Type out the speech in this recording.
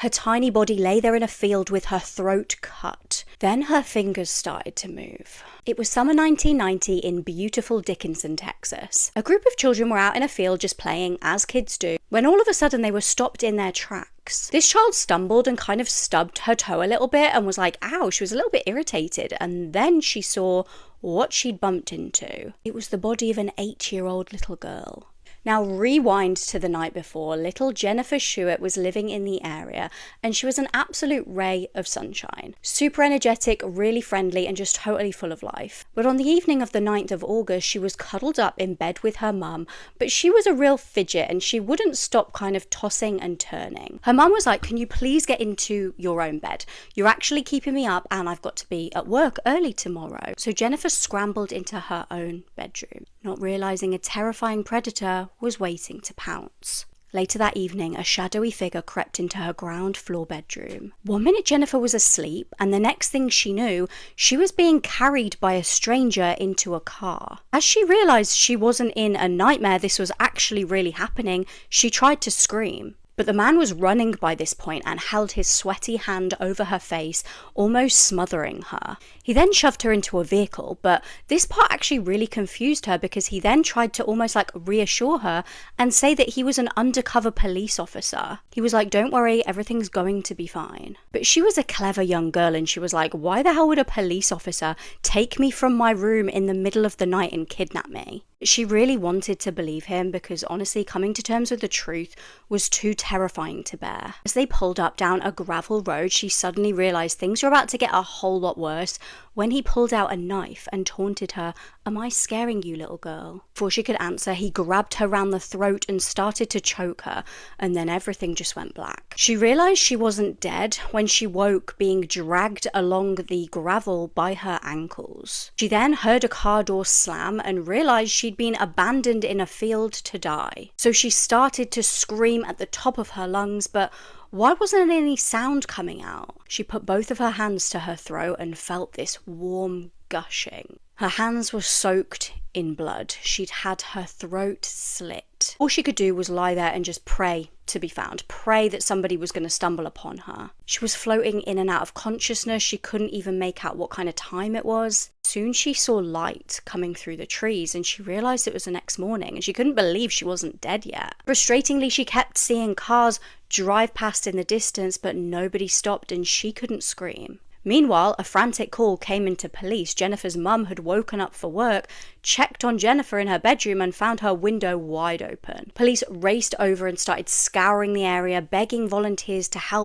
Her tiny body lay there in a field with her throat cut. Then her fingers started to move. It was summer 1990 in beautiful Dickinson, Texas. A group of children were out in a field just playing, as kids do, when all of a sudden they were stopped in their tracks. This child stumbled and kind of stubbed her toe a little bit and was like, ow, she was a little bit irritated. And then she saw what she'd bumped into. It was the body of an 8-year-old little girl. Now rewind to the night before. Little Jennifer Schuett was living in the area and she was an absolute ray of sunshine. Super energetic, really friendly and just totally full of life. But on the evening of the 9th of August, she was cuddled up in bed with her mum, but she was a real fidget and she wouldn't stop kind of tossing and turning. Her mum was like, can you please get into your own bed? You're actually keeping me up and I've got to be at work early tomorrow. So Jennifer scrambled into her own bedroom, not realizing a terrifying predator was waiting to pounce. Later that evening, a shadowy figure crept into her ground floor bedroom. One minute Jennifer was asleep, and the next thing she knew, she was being carried by a stranger into a car. As she realized she wasn't in a nightmare, this was actually really happening, she tried to scream. But the man was running by this point and held his sweaty hand over her face, almost smothering her. He then shoved her into a vehicle, but this part actually really confused her because he then tried to almost like reassure her and say that he was an undercover police officer. He was like, don't worry, everything's going to be fine. But she was a clever young girl and she was like, why the hell would a police officer take me from my room in the middle of the night and kidnap me? She really wanted to believe him because honestly, coming to terms with the truth was too terrifying to bear. As they pulled up down a gravel road, she suddenly realized things were about to get a whole lot worse when he pulled out a knife and taunted her, am I scaring you, little girl? Before she could answer, he grabbed her round the throat and started to choke her, and then everything just went black. She realized she wasn't dead when she woke being dragged along the gravel by her ankles. She then heard a car door slam and realized she'd been abandoned in a field to die. So she started to scream at the top of her lungs, but why wasn't any sound coming out? She put both of her hands to her throat and felt this warm gushing. Her hands were soaked in blood. She'd had her throat slit. All she could do was lie there and just pray to be found. Pray that somebody was going to stumble upon her. She was floating in and out of consciousness. She couldn't even make out what kind of time it was. Soon she saw light coming through the trees and she realized it was the next morning and she couldn't believe she wasn't dead yet. Frustratingly, she kept seeing cars drive past in the distance, but nobody stopped and she couldn't scream. Meanwhile, a frantic call came into police. Jennifer's mum had woken up for work, checked on Jennifer in her bedroom and found her window wide open. Police raced over and started scouring the area, begging volunteers to help